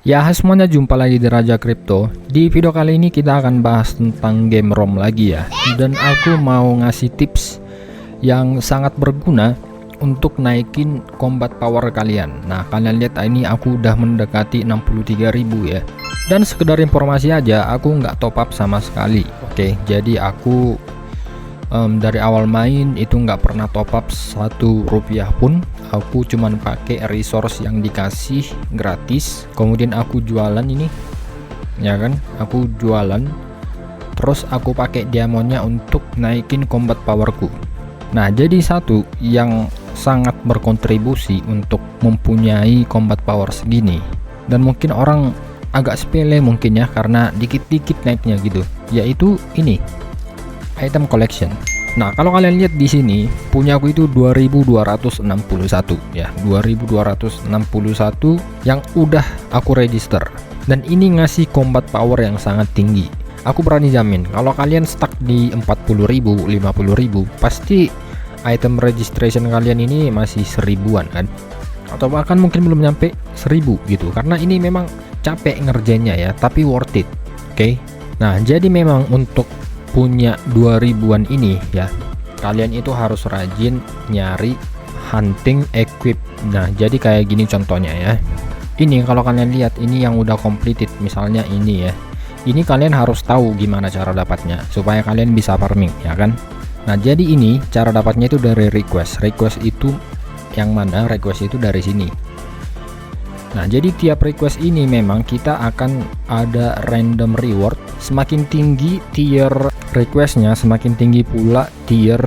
Ya, hai semuanya, jumpa lagi di Raja Kripto. Di video kali ini kita akan bahas tentang game ROM lagi ya. Dan aku mau ngasih tips yang sangat berguna untuk naikin combat power kalian. Nah, kalian lihat ini aku udah mendekati 63.000 ya. Dan sekedar informasi aja, aku nggak top up sama sekali. Oke, jadi aku dari awal main itu nggak pernah top up 1 rupiah pun. Aku cuman pakai resource yang dikasih gratis, kemudian aku jualan ini ya kan, aku jualan terus aku pakai diamondnya untuk naikin combat powerku. Nah, jadi satu yang sangat berkontribusi untuk mempunyai combat power segini, dan mungkin orang agak sepele mungkin ya karena dikit-dikit naiknya gitu, yaitu ini item collection. Nah, kalau kalian lihat di sini, punya aku itu 2261 ya, 2261 yang udah aku register. Dan ini ngasih combat power yang sangat tinggi. Aku berani jamin kalau kalian stuck di 40.000, 50.000, pasti item registration kalian ini masih 1000-an kan, atau bahkan mungkin belum nyampe 1000 gitu, karena ini memang capek ngerjainnya ya, tapi worth it. Oke. Nah, jadi memang untuk punya 2000-an ini ya, kalian itu harus rajin nyari hunting equip. Nah, jadi kayak gini contohnya ya. Ini kalau kalian lihat, ini yang udah completed misalnya ini ya. Ini kalian harus tahu gimana cara dapatnya supaya kalian bisa farming ya kan. Nah, jadi ini cara dapatnya itu dari request. Request itu yang mana? Request itu dari sini. Nah, jadi tiap request ini memang kita akan ada random reward. Semakin tinggi tier requestnya, semakin tinggi pula tier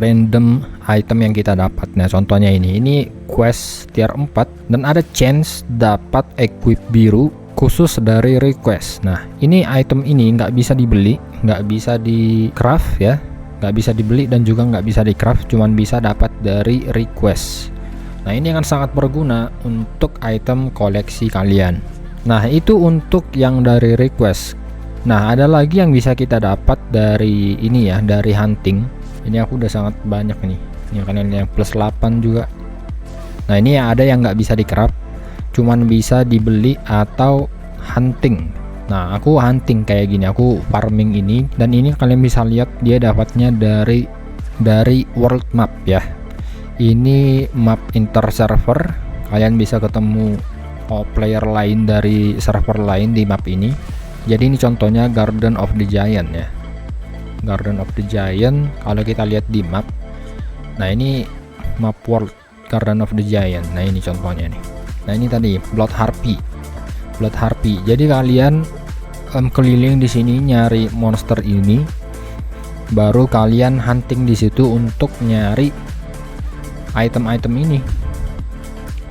random item yang kita dapat. Nah, contohnya ini quest tier 4 dan ada chance dapat equip biru khusus dari request. Nah, ini item ini nggak bisa dibeli, nggak bisa di craft ya, nggak bisa dibeli dan juga nggak bisa di craft, cuman bisa dapat dari request. Nah, ini akan sangat berguna untuk item koleksi kalian. Nah, itu untuk yang dari request. Nah, ada lagi yang bisa kita dapat dari ini ya, dari hunting. Ini aku udah sangat banyak nih. Ini kalian yang plus 8 juga. Nah, ini ada yang nggak bisa di craft, cuman bisa dibeli atau hunting. Nah, aku hunting kayak gini, aku farming ini, dan ini kalian bisa lihat dia dapatnya dari world map ya. Ini map inter server, kalian bisa ketemu player lain dari server lain di map ini. Jadi ini contohnya Garden of the Giant ya, Garden of the Giant. Kalau kita lihat di map, nah ini map world Garden of the Giant. Nah, ini contohnya nih. Nah, ini tadi Blood Harpy. Jadi kalian keliling di sini nyari monster ini, baru kalian hunting di situ untuk nyari item-item ini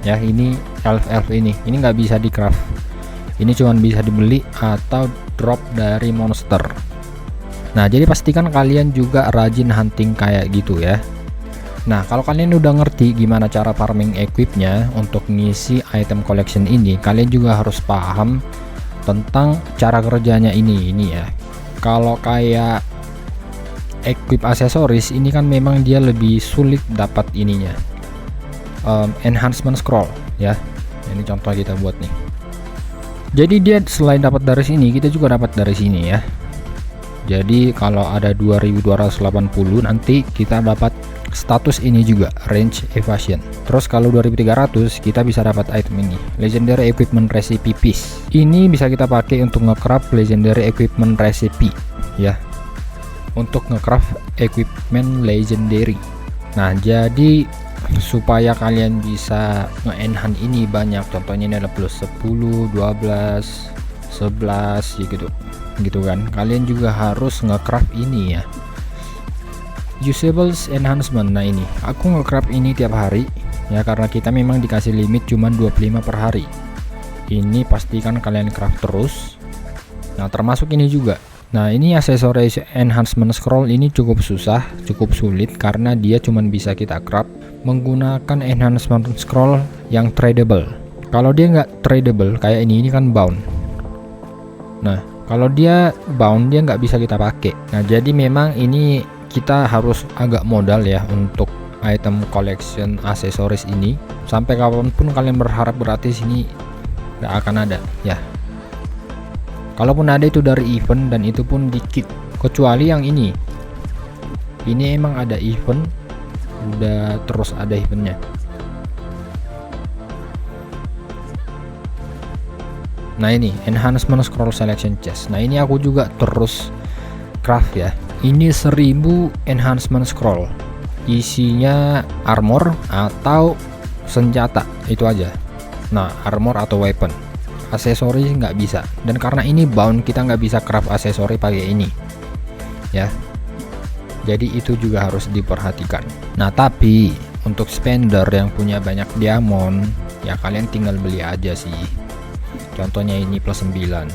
ya. Ini elf ini nggak bisa di craft, ini cuman bisa dibeli atau drop dari monster. Nah, jadi pastikan kalian juga rajin hunting kayak gitu ya. Nah, kalau kalian udah ngerti gimana cara farming equipnya untuk ngisi item collection ini, kalian juga harus paham tentang cara kerjanya ini ya. Kalau kayak equip aksesoris ini kan memang dia lebih sulit dapat ininya, enhancement scroll ya. Ini contoh kita buat nih. Jadi dia selain dapat dari sini, kita juga dapat dari sini ya. Jadi kalau ada 2280 nanti kita dapat status ini juga, range evasion. Terus kalau 2300 kita bisa dapat item ini, legendary equipment recipe piece. Ini bisa kita pakai untuk nge-craft legendary equipment recipe ya, untuk ngecraft equipment legendary. Nah, jadi supaya kalian bisa nge-enhance ini banyak, contohnya ini ada plus 10, 12, 11 gitu kan. Kalian juga harus ngecraft ini ya, usables enhancement. Nah, ini aku ngecraft ini tiap hari ya, karena kita memang dikasih limit cuman 25 per hari. Ini pastikan kalian craft terus. Nah, termasuk ini juga. Nah, ini aksesoris enhancement scroll ini cukup susah, cukup sulit, karena dia cuman bisa kita craft menggunakan enhancement scroll yang tradable. Kalau dia nggak tradable kayak ini kan bound. Nah, kalau dia bound dia nggak bisa kita pakai. Nah, jadi memang ini kita harus agak modal ya untuk item collection aksesoris ini. Sampai kapanpun kalian berharap gratis, ini nggak akan ada ya. Kalaupun ada itu dari event, dan itu pun dikit, kecuali yang ini emang ada event, udah terus ada eventnya. Nah ini enhancement scroll selection chest. Nah ini aku juga terus craft ya. Ini 1000 enhancement scroll, isinya armor atau senjata, itu aja. Nah armor atau weapon, aksesori nggak bisa, dan karena ini bound kita nggak bisa craft aksesori pakai ini ya, jadi itu juga harus diperhatikan. Nah tapi untuk spender yang punya banyak diamond ya, kalian tinggal beli aja sih. Contohnya ini plus 9,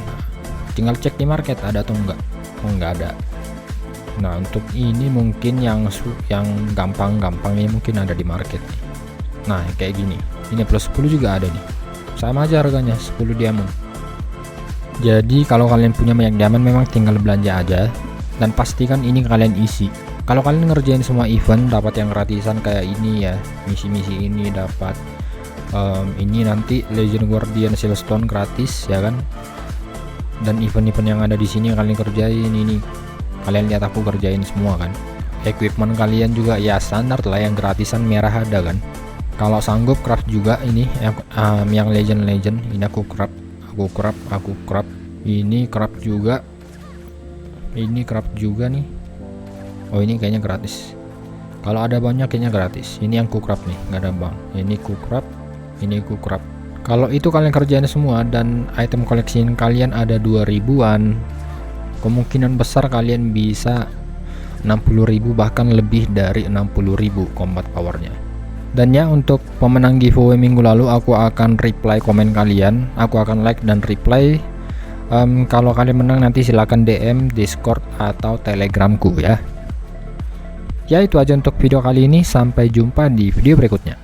tinggal cek di market ada atau enggak. Oh enggak ada. Nah untuk ini mungkin yang gampang-gampang ini mungkin ada di market nih. Nah kayak gini, ini plus 10 juga ada nih, sama aja harganya 10 diamond. Jadi kalau kalian punya banyak diamond memang tinggal belanja aja, dan pastikan ini kalian isi. Kalau kalian ngerjain semua event dapat yang gratisan kayak ini ya, misi-misi ini dapat ini nanti Legend Guardian Silestone gratis ya kan, dan event-event yang ada di sini kalian kerjain. Ini kalian lihat aku kerjain semua kan. Equipment kalian juga ya standar lah, yang gratisan merah ada kan. Kalau sanggup craft juga ini yang legend ini aku craft. Ini craft juga, ini craft juga nih. Oh ini kayaknya gratis, kalau ada banyak kayaknya gratis. Ini yang ku craft nih, nggak ada bang. Ini ku craft, ini ku craft. Kalau itu kalian kerjain semua dan item koleksiin kalian ada 2000-an, kemungkinan besar kalian bisa 60.000 bahkan lebih dari 60.000 combat powernya. Dan ya untuk pemenang giveaway minggu lalu aku akan reply komen kalian, aku akan like dan reply. Kalau kalian menang nanti silahkan DM Discord atau Telegramku ya. Ya itu aja untuk video kali ini, sampai jumpa di video berikutnya.